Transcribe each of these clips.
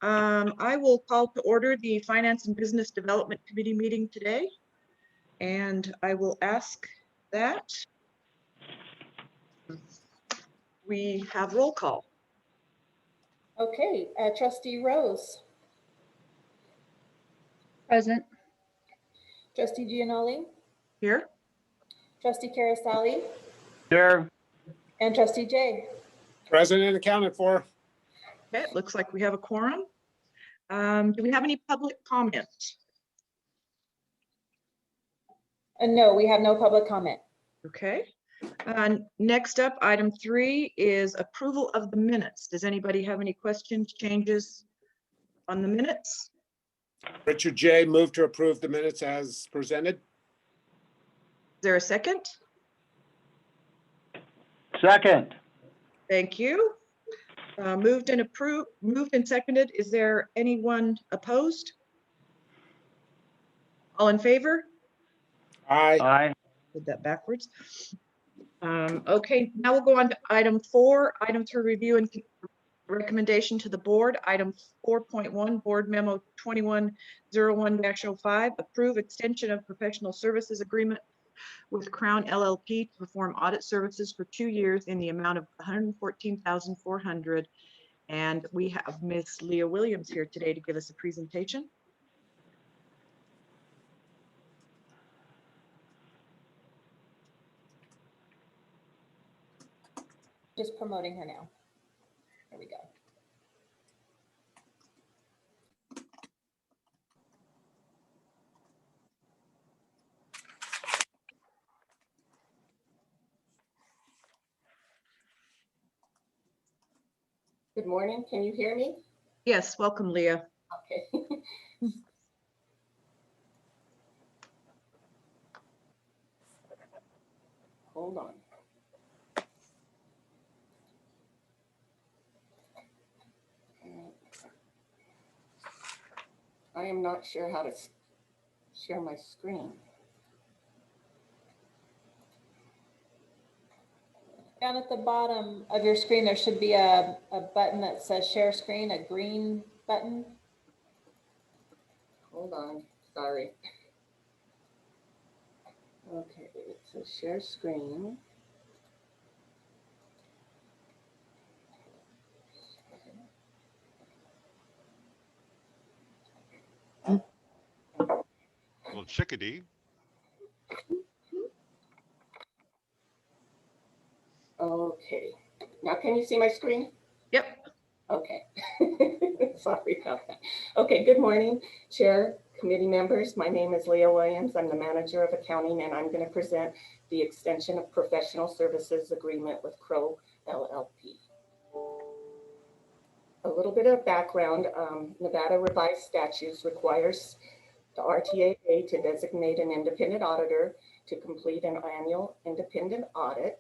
I will call to order the Finance and Business Development Committee meeting today, and I will ask that we have roll call. Okay, Trustee Rose. Present. Trustee Gianoli. Here. Trustee Carasali. Here. And Trustee Jay. Present and accounted for. Okay, it looks like we have a quorum. Do we have any public comments? No, we have no public comment. Okay. Next up, item 3 is approval of the minutes. Does anybody have any questions, changes on the minutes? Richard J. moved to approve the minutes as presented. Is there a second? Second. Thank you. Moved and seconded. Is there anyone opposed? All in favor? Aye. Aye. Did that backwards. Okay, now we'll go on to item 4, items for review and recommendation to the board. Item 4.1, board memo 2101-05, approve extension of professional services agreement with Crowe LLP to perform audit services for 2 years in the amount of $114,400. And we have Ms. Leah Williams here today to give us a presentation. Just promoting her now. There we go. Good morning. Can you hear me? Yes, welcome, Leah. Okay. Hold on. I am not sure how to share my screen. Down at the bottom of your screen, there should be a button that says share screen, a green button. Hold on, sorry. Okay, it says share screen. Well, chickadee. Okay, now can you see my screen? Yep. Okay, sorry about that. Okay, good morning, Chair, committee members. My name is Leah Williams. I'm the manager of accounting, and I'm going to present the extension of professional services agreement with Crowe LLP. A little bit of background, Nevada revised statutes requires the RTAA to designate an independent auditor to complete an annual independent audit.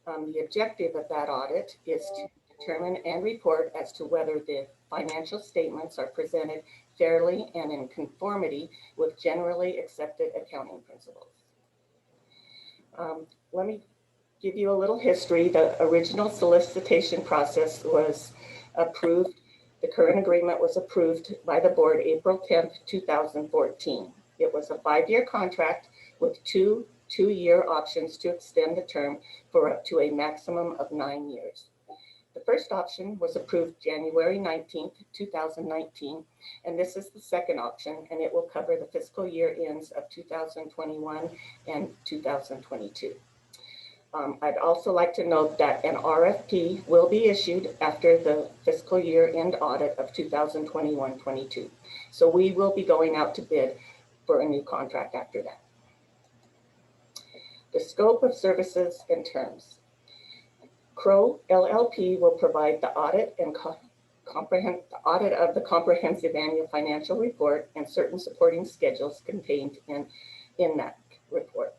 The objective of that audit is to determine and report as to whether the financial statements are presented fairly and in conformity with generally accepted accounting principles. Let me give you a little history. The original solicitation process was approved. The current agreement was approved by the board April 10th, 2014. It was a 5-year contract with two-year options to extend the term for up to a maximum of 9 years. The first option was approved January 19th, 2019, and this is the second option, and it will cover the fiscal year ends of 2021 and 2022. I'd also like to note that an RFP will be issued after the fiscal year end audit of 2021-22. So we will be going out to bid for a new contract after that. The scope of services and terms. Crowe LLP will provide the audit and audit of the comprehensive annual financial report and certain supporting schedules contained in that report.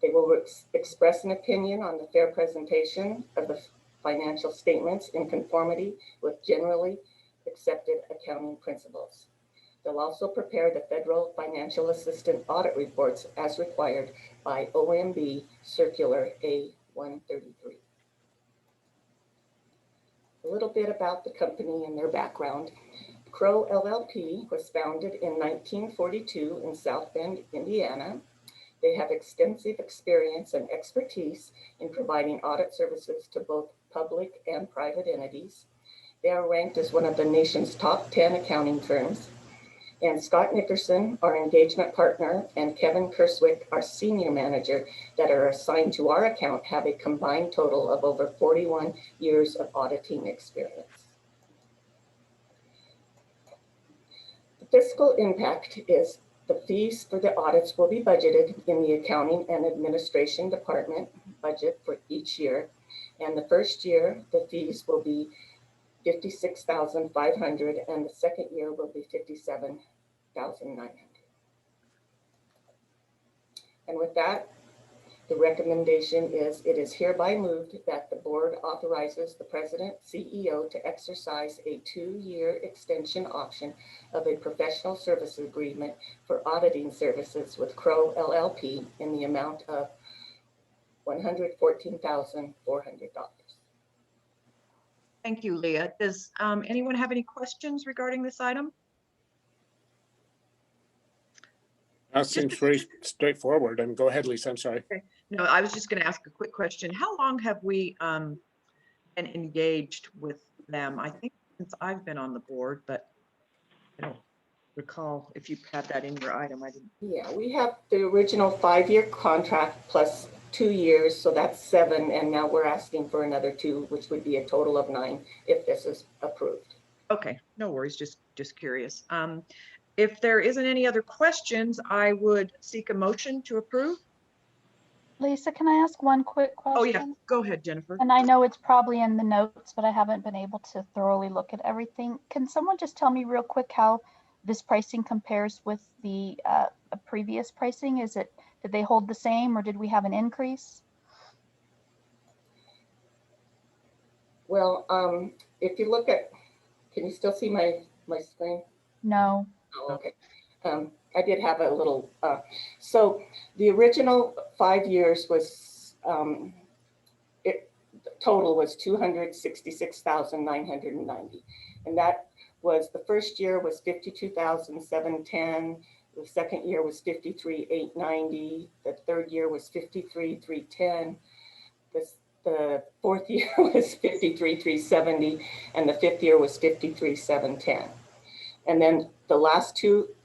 They will express an opinion on the fair presentation of the financial statements in conformity with generally accepted accounting principles. They'll also prepare the Federal Financial Assistant Audit Reports as required by OMB Circular A-133. A little bit about the company and their background. Crowe LLP was founded in 1942 in South Bend, Indiana. They have extensive experience and expertise in providing audit services to both public and private entities. They are ranked as one of the nation's top 10 accounting firms. And Scott Nickerson, our engagement partner, and Kevin Kerswick, our senior manager, that are assigned to our account, have a combined total of over 41 years of auditing experience. The fiscal impact is the fees for the audits will be budgeted in the accounting and administration department budget for each year. And the first year, the fees will be $56,500, and the second year will be $57,900. And with that, the recommendation is it is hereby moved that the board authorizes the president CEO to exercise a 2-year extension option of a professional services agreement for auditing services with Crowe LLP in the amount of $114,400. Thank you, Leah. Does anyone have any questions regarding this item? That seems very straightforward. And go ahead, Lisa, I'm sorry. No, I was just going to ask a quick question. How long have we been engaged with them? I think since I've been on the board, but I don't recall if you had that in your item. I didn't. Yeah, we have the original 5-year contract plus 2 years, so that's 7, and now we're asking for another 2, which would be a total of 9 if this is approved. Okay, no worries, just curious. If there isn't any other questions, I would seek a motion to approve. Lisa, can I ask one quick question? Oh yeah, go ahead, Jennifer. And I know it's probably in the notes, but I haven't been able to thoroughly look at everything. Can someone just tell me real quick how this pricing compares with the previous pricing? Did they hold the same, or did we have an increase? Well, if you look at, can you still see my screen? No. Oh, okay. I did have a little, so the original 5 years was, the total was $266,990. And that was, the first year was $52,710. The second year was $53,890. The third year was $53,310. The fourth year was $53,370. And the fifth year was $53,710. And then the last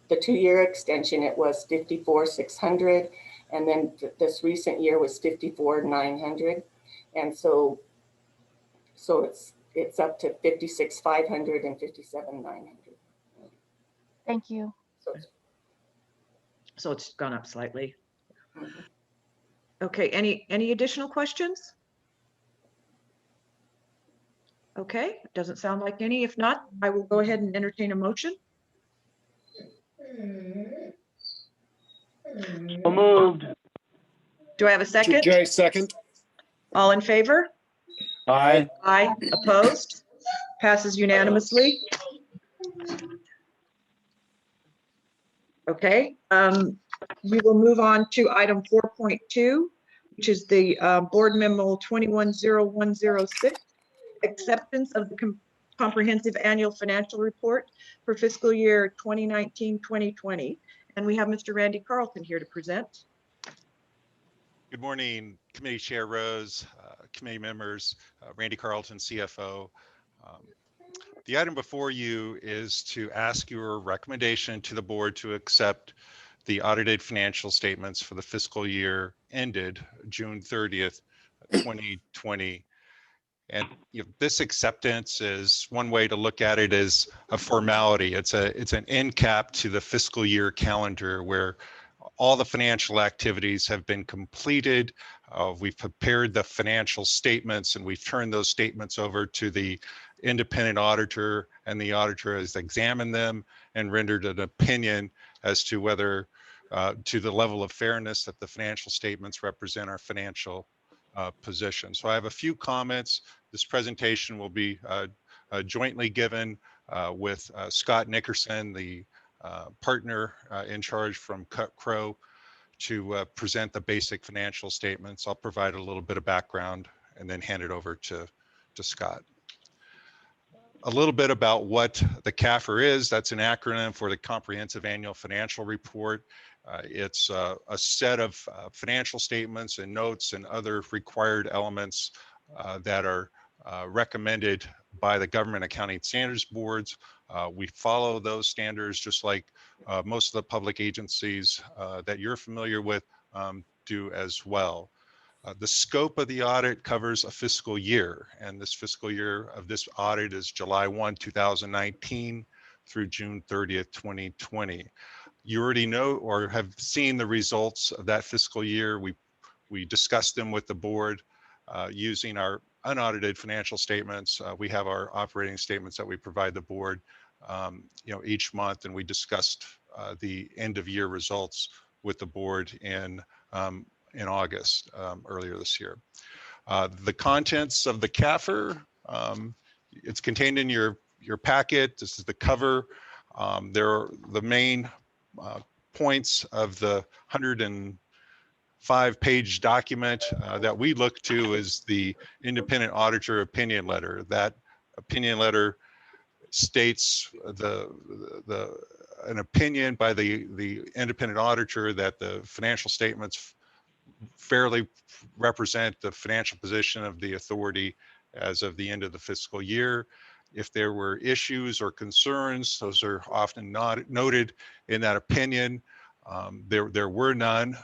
the 2-year extension, it was $54,600, and then this recent year was $54,900, and so it's up to $56,500 and $57,900. Thank you. So it's gone up slightly. Mhm. Okay, any additional questions? Okay, doesn't sound like any. If not, I will go ahead and entertain a motion. So moved. Do I have a second? Jay, second. All in favor? Aye. Aye. Opposed? Passes unanimously. Okay, we will move on to item 4.2, which is the board memo 210106, acceptance of the comprehensive annual financial report for fiscal year 2019-2020. And we have Mr. Randy Carlton here to present. Good morning, Committee Chair Rose, committee members, Randy Carlton, CFO. The item before you is to ask your recommendation to the board to accept the audited financial statements for the fiscal year ended June 30th, 2020. And this acceptance is one way to look at it as a formality. It's an end cap to the fiscal year calendar where all the financial activities have been completed. We've prepared the financial statements and we've turned those statements over to the independent auditor, and the auditor has examined them and rendered an opinion as to whether to the level of fairness that the financial statements represent our financial position. So I have a few comments. This presentation will be jointly given with Scott Nickerson, the partner in charge from Crowe, to present the basic financial statements. I'll provide a little bit of background and then hand it over to Scott. A little bit about what the CAFR is. That's an acronym for the Comprehensive Annual Financial Report. It's a set of financial statements and notes and other required elements that are recommended by the Government Accounting Standards Boards. We follow those standards just like most of the public agencies that you're familiar with do as well. The scope of the audit covers a fiscal year, and this fiscal year of this audit is July 1, 2019 through June 30th, 2020. You already know or have seen the results of that fiscal year. We discussed them with the board using our unaudited financial statements. We have our operating statements that we provide the board each month, and we discussed the end of year results with the board in August earlier this year. The contents of the CAFR, it's contained in your packet. This is the cover. There are the main points of the 105-page document that we look to is the independent auditor opinion letter. That opinion letter states an opinion by the independent auditor that the financial statements fairly represent the financial position of the authority as of the end of the fiscal year. If there were issues or concerns, those are often not noted in that opinion. There were none.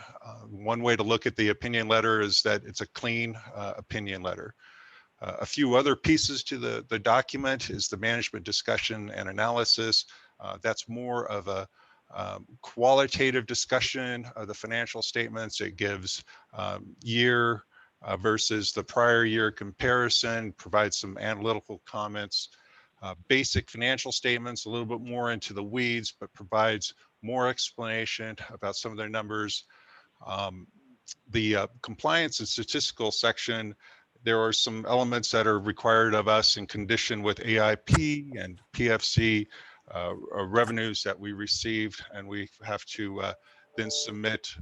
One way to look at the opinion letter is that it's a clean opinion letter. A few other pieces to the document is the management discussion and analysis. That's more of a qualitative discussion of the financial statements. It gives year versus the prior year comparison, provides some analytical comments. Basic financial statements, a little bit more into the weeds, but provides more explanation about some of their numbers. The compliance and statistical section, there are some elements that are required of us in condition with AIP and PFC revenues that we received, and we have to then submit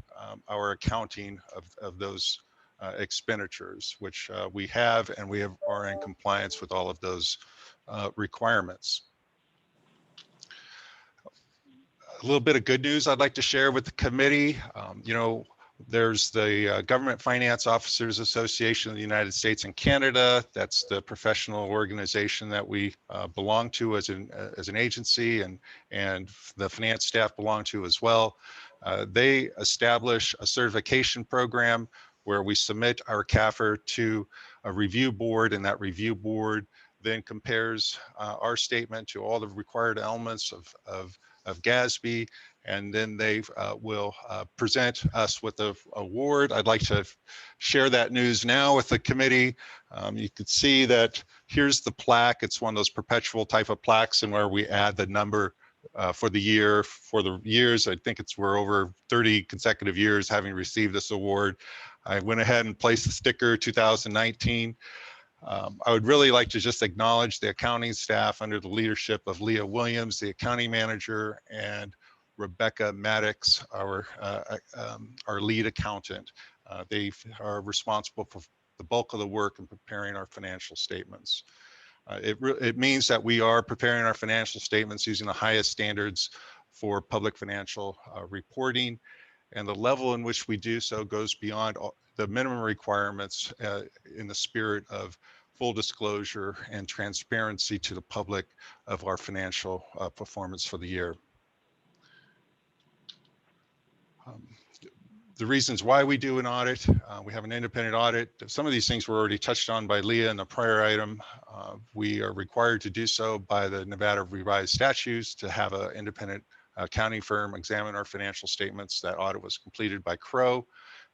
our accounting of those expenditures, which we have, and we are in compliance with all of those requirements. A little bit of good news I'd like to share with the committee. There's the Government Finance Officers Association of the United States and Canada. That's the professional organization that we belong to as an agency, and the finance staff belong to as well. They establish a certification program where we submit our CAFR to a review board, and that review board then compares our statement to all the required elements of GASB, and then they will present us with an award. I'd like to share that news now with the committee. You can see that here's the plaque. It's one of those perpetual type of plaques, and where we add the number for the year. For the years, I think we're over 30 consecutive years having received this award. I went ahead and placed the sticker 2019. I would really like to just acknowledge the accounting staff under the leadership of Leah Williams, the accounting manager, and Rebecca Maddox, our lead accountant. They are responsible for the bulk of the work in preparing our financial statements. It means that we are preparing our financial statements using the highest standards for public financial reporting, and the level in which we do so goes beyond the minimum requirements in the spirit of full disclosure and transparency to the public of our financial performance for the year. The reasons why we do an audit, we have an independent audit. Some of these things were already touched on by Leah in the prior item. We are required to do so by the Nevada revised statutes to have an independent accounting firm examine our financial statements. That audit was completed by Crowe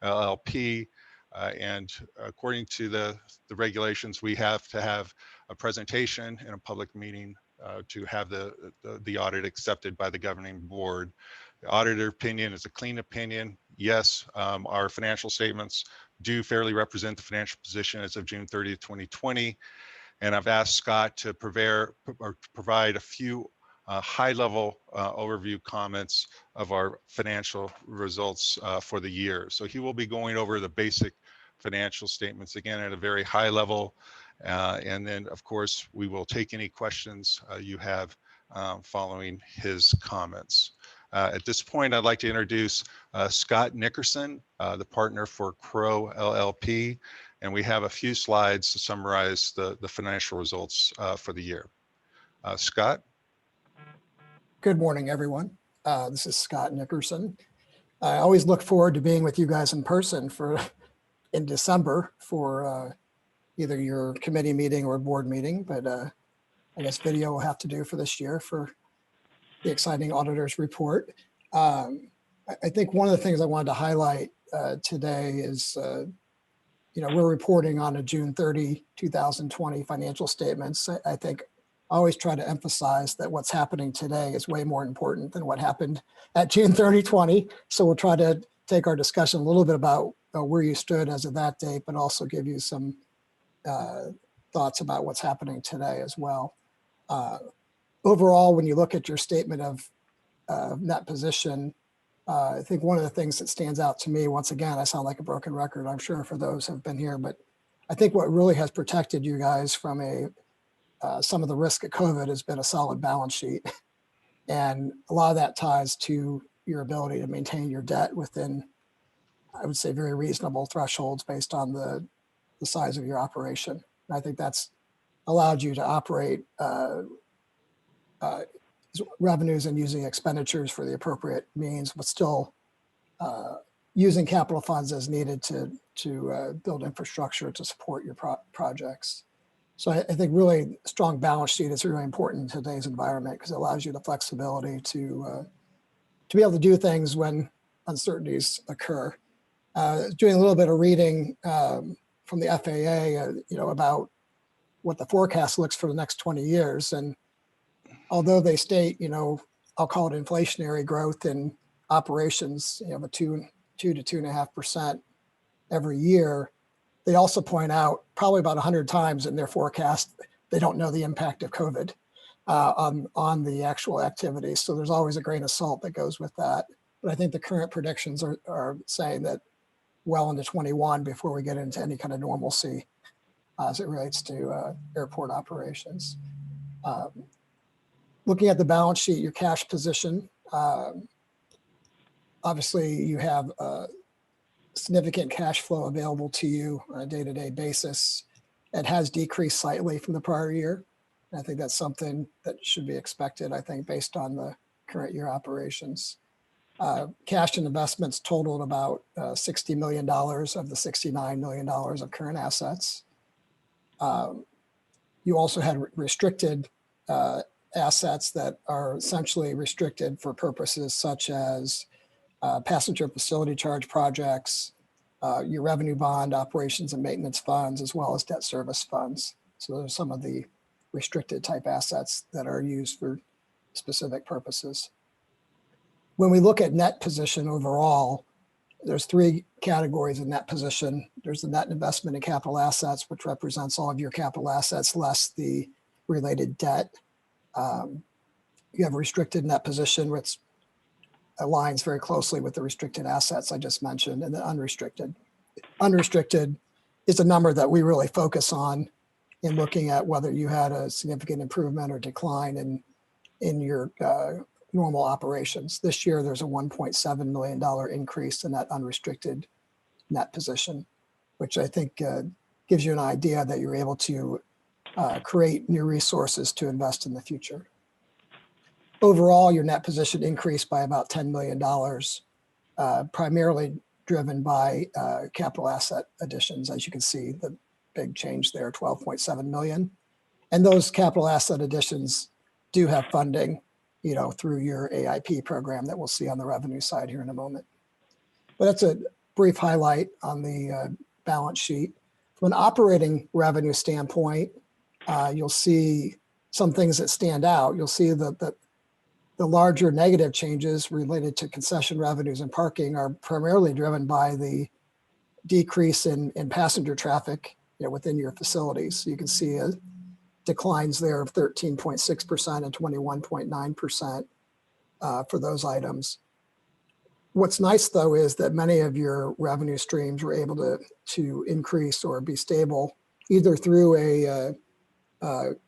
LLP. And according to the regulations, we have to have a presentation in a public meeting to have the audit accepted by the governing board. The auditor opinion is a clean opinion. Yes, our financial statements do fairly represent the financial position as of June 30th, 2020. And I've asked Scott to provide a few high-level overview comments of our financial results for the year. So he will be going over the basic financial statements again at a very high level, And then, of course, we will take any questions you have following his comments. At this point, I'd like to introduce Scott Nickerson, the partner for Crowe LLP, and we have a few slides to summarize the financial results for the year. Scott? Good morning, everyone. This is Scott Nickerson. I always look forward to being with you guys in person in December for either your committee meeting or board meeting, but I guess video will have to do for this year for the exciting auditor's report. I think one of the things I wanted to highlight today is, we're reporting on a June 30, 2020 financial statements. I think I always try to emphasize that what's happening today is way more important than what happened at June 30, 20. So we'll try to take our discussion a little bit about where you stood as of that date, but also give you some thoughts about what's happening today as well. Overall, when you look at your statement of net position, I think one of the things that stands out to me, once again, I sound like a broken record, I'm sure, for those who have been here, but I think what really has protected you guys from some of the risk of COVID has been a solid balance sheet. And a lot of that ties to your ability to maintain your debt within, I would say, very reasonable thresholds based on the size of your operation. And I think that's allowed you to operate revenues and using expenditures for the appropriate means, but still using capital funds as needed to build infrastructure to support your projects. So I think really strong balance sheet is really important in today's environment because it allows you the flexibility to be able to do things when uncertainties occur. Doing a little bit of reading from the FAA, about what the forecast looks for the next 20 years. And although they state, I'll call it inflationary growth in operations, of 2 to 2.5% every year, they also point out probably about 100 times in their forecast, they don't know the impact of COVID on the actual activities. So there's always a grain of salt that goes with that. But I think the current predictions are saying that well into 21 before we get into any kind of normalcy as it relates to airport operations. Looking at the balance sheet, your cash position, obviously you have significant cash flow available to you on a day-to-day basis. It has decreased slightly from the prior year. I think that's something that should be expected, I think, based on the current year operations. Cash and investments totaled about $60 million of the $69 million of current assets. You also had restricted assets that are essentially restricted for purposes such as passenger facility charge projects, your revenue bond operations and maintenance funds, as well as debt service funds. So those are some of the restricted type assets that are used for specific purposes. When we look at net position overall, there's 3 categories of net position. There's the net investment in capital assets, which represents all of your capital assets less the related debt. You have a restricted net position, which aligns very closely with the restricted assets I just mentioned, and then unrestricted. Unrestricted is a number that we really focus on in looking at whether you had a significant improvement or decline in your normal operations. This year, there's a $1.7 million increase in that unrestricted net position, which I think gives you an idea that you're able to create new resources to invest in the future. Overall, your net position increased by about $10 million, primarily driven by capital asset additions. As you can see, the big change there, 12.7 million. And those capital asset additions do have funding, through your AIP program that we'll see on the revenue side here in a moment. But that's a brief highlight on the balance sheet. From an operating revenue standpoint, you'll see some things that stand out. You'll see that the larger negative changes related to concession revenues and parking are primarily driven by the decrease in passenger traffic within your facilities. So you can see declines there of 13.6% and 21.9% for those items. What's nice, though, is that many of your revenue streams were able to increase or be stable either through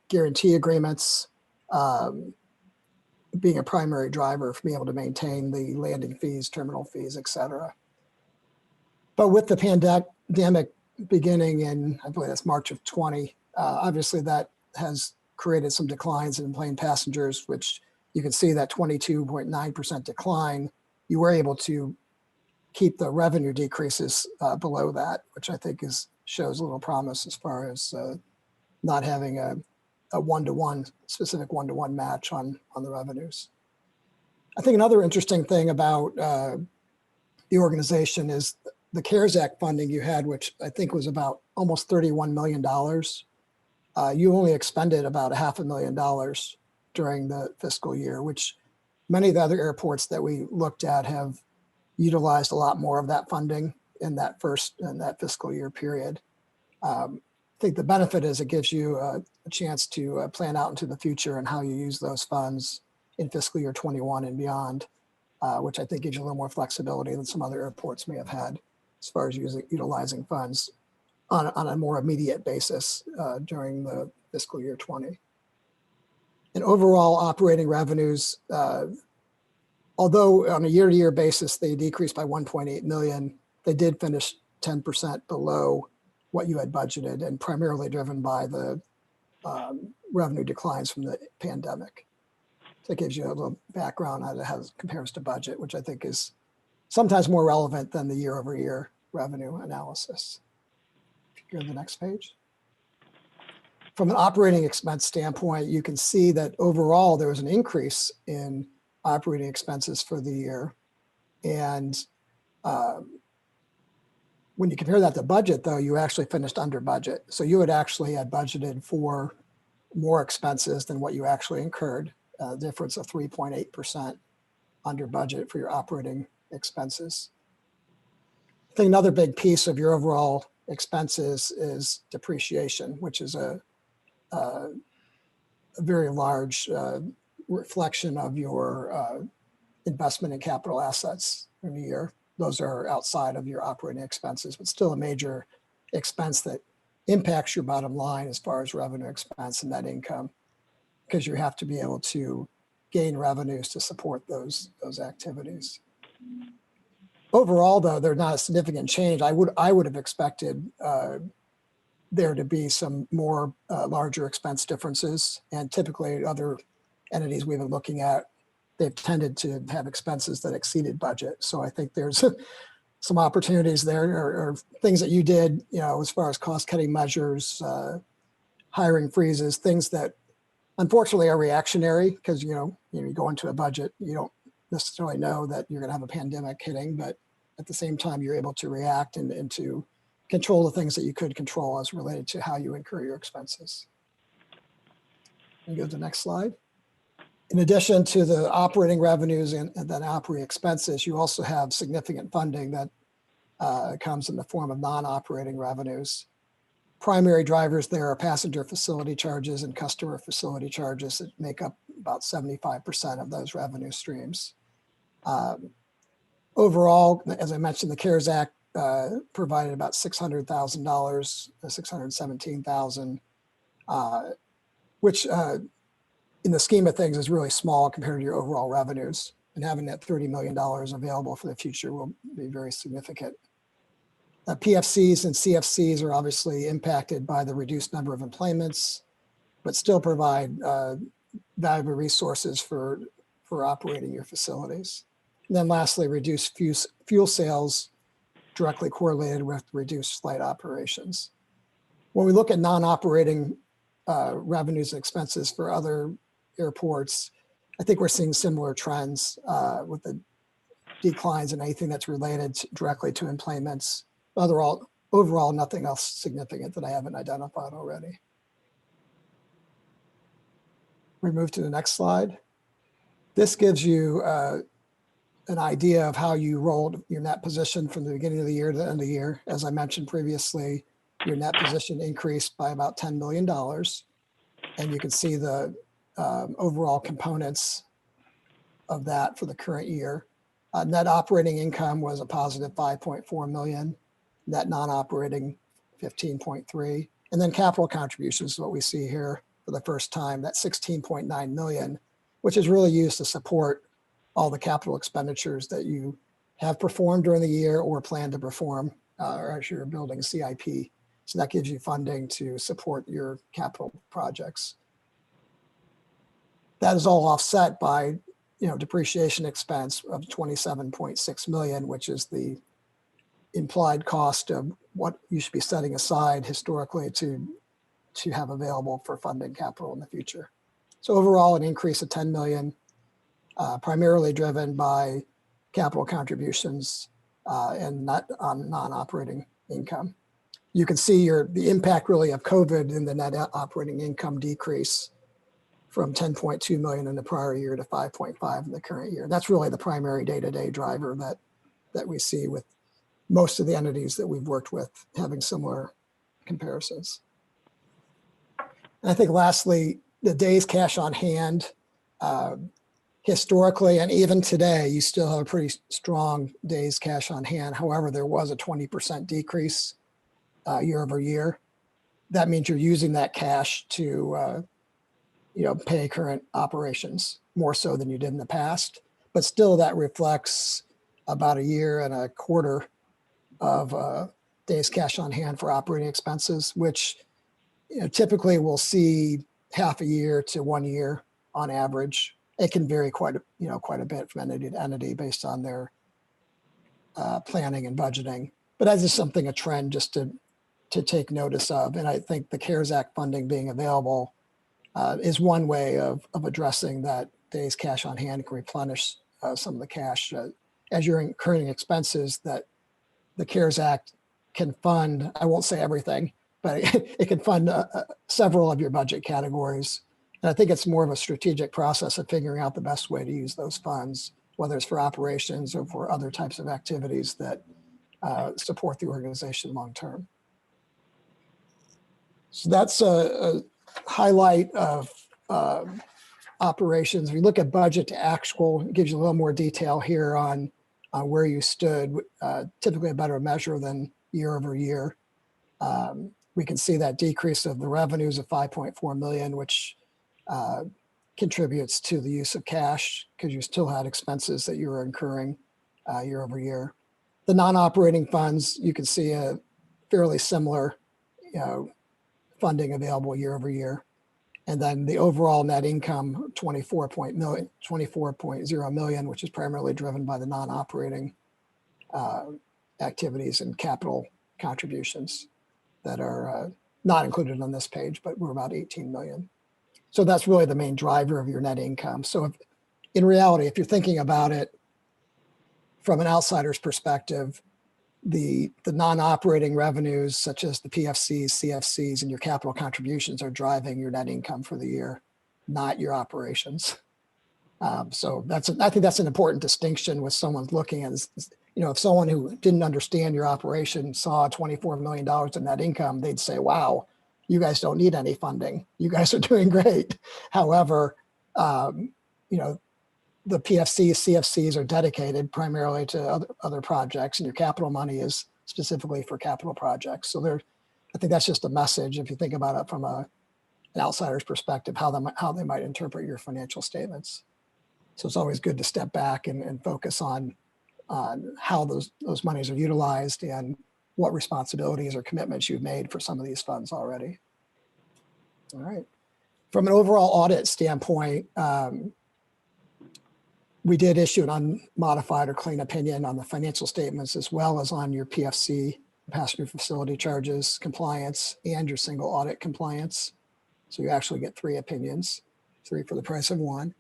guarantee agreements, being a primary driver for being able to maintain the landing fees, terminal fees, et cetera. But with the pandemic beginning in, I believe that's March of 20, obviously that has created some declines in plane passengers, which you can see that 22.9% decline. You were able to keep the revenue decreases below that, which I think shows a little promise as far as not having a one-to-one, specific one-to-one match on the revenues. I think another interesting thing about the organization is the CARES Act funding you had, which I think was about almost $31 million. You only expended about $500,000 during the fiscal year, which many of the other airports that we looked at have utilized a lot more of that funding in that fiscal year period. I think the benefit is it gives you a chance to plan out into the future and how you use those funds in fiscal year 21 and beyond, which I think gives you a little more flexibility than some other airports may have had as far as utilizing funds on a more immediate basis during the fiscal year 20. And overall operating revenues, although on a year-to-year basis, they decreased by 1.8 million, they did finish 10% below what you had budgeted, and primarily driven by the revenue declines from the pandemic. So it gives you a little background on how it compares to budget, which I think is sometimes more relevant than the year-over-year revenue analysis. If you go to the next page. From an operating expense standpoint, you can see that overall there was an increase in operating expenses for the year. And when you compare that to budget, though, you actually finished under budget. So you had actually had budgeted for more expenses than what you actually incurred, a difference of 3.8% under budget for your operating expenses. I think another big piece of your overall expenses is depreciation, which is a very large reflection of your investment in capital assets in a year. Those are outside of your operating expenses, but still a major expense that impacts your bottom line as far as revenue expense and net income, because you have to be able to gain revenues to support those activities. Overall, though, they're not a significant change. I would have expected there to be some more larger expense differences, and typically other entities we've been looking at, they've tended to have expenses that exceeded budget. So I think there's some opportunities there, or things that you did, as far as cost-cutting measures, hiring freezes, things that unfortunately are reactionary, because you go into a budget, you don't necessarily know that you're going to have a pandemic hitting, but at the same time you're able to react and to control the things that you could control as related to how you incur your expenses. And go to the next slide. In addition to the operating revenues and then operating expenses, you also have significant funding that comes in the form of non-operating revenues. Primary drivers there are passenger facility charges and customer facility charges that make up about 75% of those revenue streams. Overall, as I mentioned, the CARES Act provided about $600,000, $617,000, which in the scheme of things is really small compared to your overall revenues, and having that $30 million available for the future will be very significant. PFCs and CFCs are obviously impacted by the reduced number of employments, but still provide valuable resources for operating your facilities. And then lastly, reduced fuel sales directly correlated with reduced flight operations. When we look at non-operating revenues and expenses for other airports, I think we're seeing similar trends with the declines in anything that's related directly to employments. Overall, nothing else significant that I haven't identified already. We move to the next slide. This gives you an idea of how you rolled your net position from the beginning of the year to the end of the year. As I mentioned previously, your net position increased by about $10 million. And you can see the overall components of that for the current year. Net operating income was a positive 5.4 million. Net non-operating 15.3. And then capital contributions is what we see here for the first time, that 16.9 million, which is really used to support all the capital expenditures that you have performed during the year or plan to perform as you're building CIP. So that gives you funding to support your capital projects. That is all offset by, depreciation expense of 27.6 million, which is the implied cost of what you should be setting aside historically to have available for funding capital in the future. So overall, an increase of 10 million, primarily driven by capital contributions and not on non-operating income. You can see the impact really of COVID in the net operating income decrease from 10.2 million in the prior year to 5.5 in the current year. That's really the primary day-to-day driver that we see with most of the entities that we've worked with having similar comparisons. And I think lastly, the days cash on hand, historically and even today, you still have a pretty strong days cash on hand. However, there was a 20% decrease year over year. That means you're using that cash to pay current operations more so than you did in the past. But still, that reflects about a year and a quarter of days cash on hand for operating expenses, which typically we'll see half a year to 1 year on average. It can vary quite a bit from entity to entity based on their planning and budgeting. But that is a trend just to take notice of. And I think the CARES Act funding being available is one way of addressing that days cash on hand can replenish some of the cash as you're incurring expenses that the CARES Act can fund. I won't say everything, but it can fund several of your budget categories. And I think it's more of a strategic process of figuring out the best way to use those funds, whether it's for operations or for other types of activities that support the organization long term. So that's a highlight of operations. If you look at budget to actual, it gives you a little more detail here on where you stood, typically a better measure than year over year. We can see that decrease of the revenues of 5.4 million, which contributes to the use of cash because you still had expenses that you were incurring year over year. The non-operating funds, you can see a fairly similar funding available year over year. And then the overall net income, 24.0 million, which is primarily driven by the non-operating activities and capital contributions that are not included on this page, but we're about 18 million. So that's really the main driver of your net income. So in reality, if you're thinking about it from an outsider's perspective, the non-operating revenues such as the PFCs, CFCs, and your capital contributions are driving your net income for the year, not your operations. So I think that's an important distinction with someone's looking at, if someone who didn't understand your operation saw $24 million in net income, they'd say, wow, you guys don't need any funding. You guys are doing great. However, the PFCs, CFCs are dedicated primarily to other projects, and your capital money is specifically for capital projects. So I think that's just a message if you think about it from an outsider's perspective, how they might interpret your financial statements. So it's always good to step back and focus on how those monies are utilized and what responsibilities or commitments you've made for some of these funds already. All right. From an overall audit standpoint, we did issue an unmodified or clean opinion on the financial statements as well as on your PFC, passenger facility charges compliance, and your single audit compliance. So you actually get 3 opinions, 3 for the price of 1.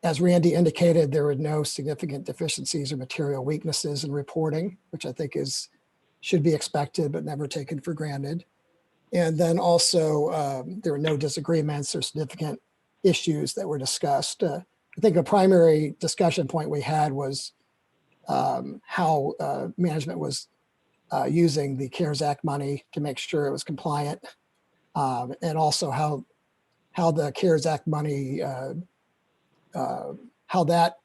As Randy indicated, there were no significant deficiencies or material weaknesses in reporting, which I think should be expected but never taken for granted. And then also there were no disagreements or significant issues that were discussed. I think a primary discussion point we had was how management was using the CARES Act money to make sure it was compliant, and also how the CARES Act money, how that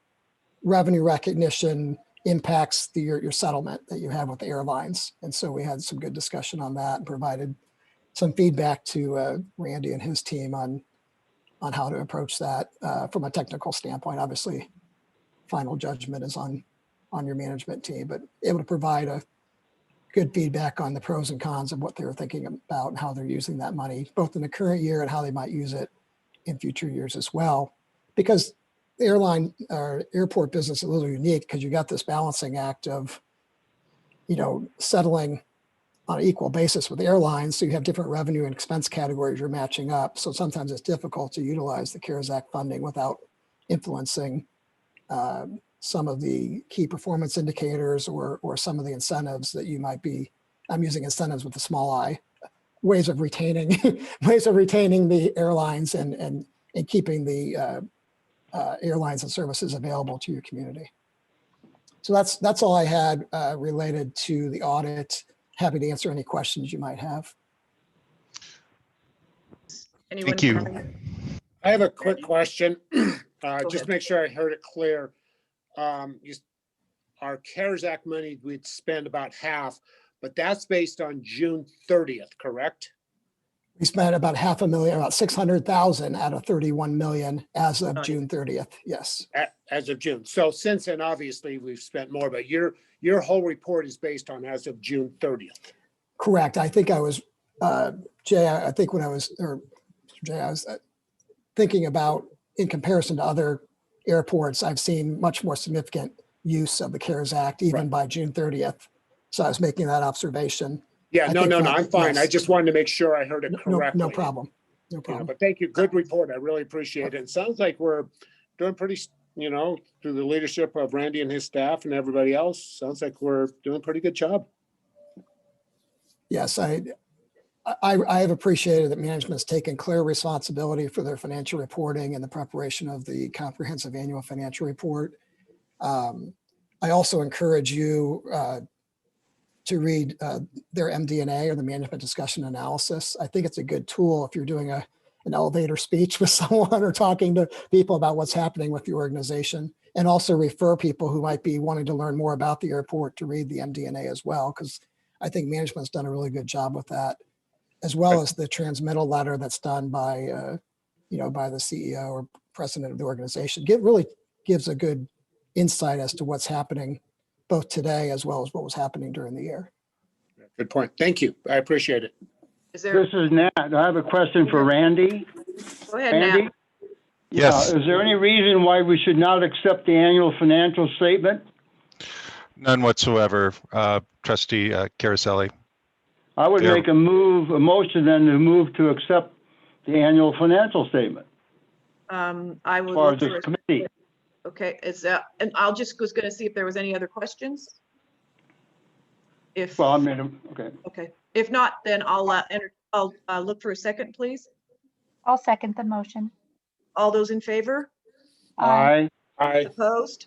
revenue recognition impacts your settlement that you have with the airlines. And so we had some good discussion on that and provided some feedback to Randy and his team on how to approach that from a technical standpoint. Obviously, final judgment is on your management team, but able to provide a good feedback on the pros and cons of what they were thinking about and how they're using that money, both in the current year and how they might use it in future years as well. Because the airline or airport business is a little unique because you got this balancing act of, settling on an equal basis with airlines. So you have different revenue and expense categories you're matching up. So sometimes it's difficult to utilize the CARES Act funding without influencing some of the key performance indicators or some of the incentives that you might be, I'm using incentives with a small I, ways of retaining the airlines and keeping the airlines and services available to your community. So that's all I had related to the audit. Happy to answer any questions you might have. Anyone Thank you. have any- I have a quick question. Just ahead. to make sure I heard it clear. Our CARES Act money, we'd spend about half, but that's based on June 30th, correct? We spent about $500,000, about 600,000 out of 31 million as of Nice. June 30th. Yes, As of June. So since then, obviously, we've spent more, but your whole report is based on as of June 30th. correct. I think I was, Jay, I think when I was, or Jay, I was thinking about in comparison to other airports, I've seen much more significant use of the CARES Act even Right. by June 30th. So I was making that observation. Yeah, I no, think no, no, that- I'm fine. I yes. just wanted to make sure I heard it No, correctly. no problem. No You know, problem. but thank you. Good report. I really appreciate it. It sounds like we're doing pretty, through the leadership of Randy and his staff and everybody else, sounds like we're doing a pretty good job. Yes, I have appreciated that management's taken clear responsibility for their financial reporting and the preparation of the comprehensive annual financial report. I also encourage you to read their MD&A or the management discussion analysis. I think it's a good tool if you're doing an elevator speech with someone or talking to people about what's happening with the organization, and also refer people who might be wanting to learn more about the airport to read the MD&A as well, because I think management's done a really good job with that, as well as the transmittal letter that's done by, by the CEO or president of the organization. Really gives a good insight as to what's happening both today as well as what was happening during the year. Good point. Thank you. I appreciate it. Is there, This is Nat. I have a question for Randy. go ahead, Randy? Nat. Yes. Is there any reason why we should not accept the annual financial statement? None whatsoever, Trustee Caroselli. I would There- make a motion then to move to accept the annual financial statement I as will far look as this for, committee. okay, and was going to see if there was any other questions. If, Well, I mean, okay. okay, if not, then I'll look for a second, please. I'll second the motion. All those in favor? Aye. Opposed?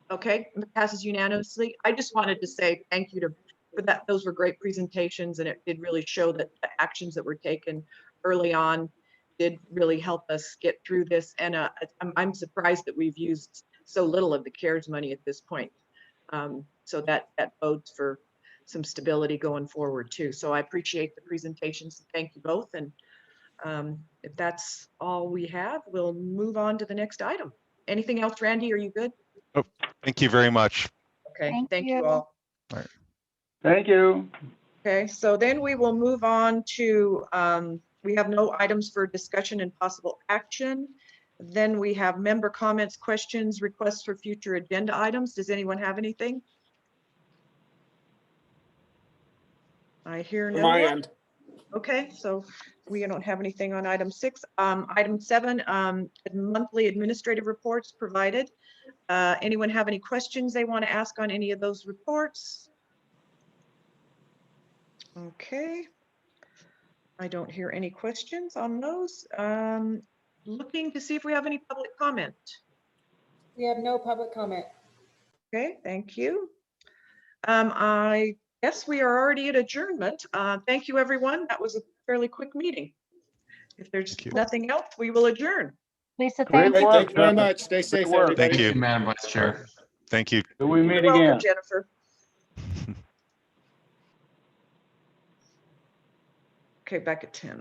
Okay, it passes unanimously. I just wanted to say thank you for that. Those were great presentations, and it did really show that the actions that were taken early on did really help us get through this. And I'm surprised that we've used so little of the CARES money at this point. So that bodes for some stability going forward too. So I appreciate the presentations. Thank you both. And if that's all we have, we'll move on to the next item. Anything else, Randy? Are you good? Thank you very much. Okay, Thank thank you you. all. Thank you. Okay, so then we will move on to, we have no items for discussion and possible action. Then we have member comments, questions, requests for future agenda items. Does anyone have anything? I hear On no my one. end. Okay, so we don't have anything on item 6. Item 7, monthly administrative reports provided. Anyone have any questions they want to ask on any of those reports? Okay. I don't hear any questions on those. Looking to see if we have any public comment. We have no public comment. Okay, thank you. I guess we are already at adjournment. Thank you, everyone. That was a fairly quick meeting. If there's Thank you. nothing else, we will adjourn. Lisa, Great thank you. work. Thank you very much. Stay safe, work. everybody. Thank you. Thank you, Madam Vice Chair. Thank you. Till we meet You're welcome, again. Jennifer. Okay, back at 10.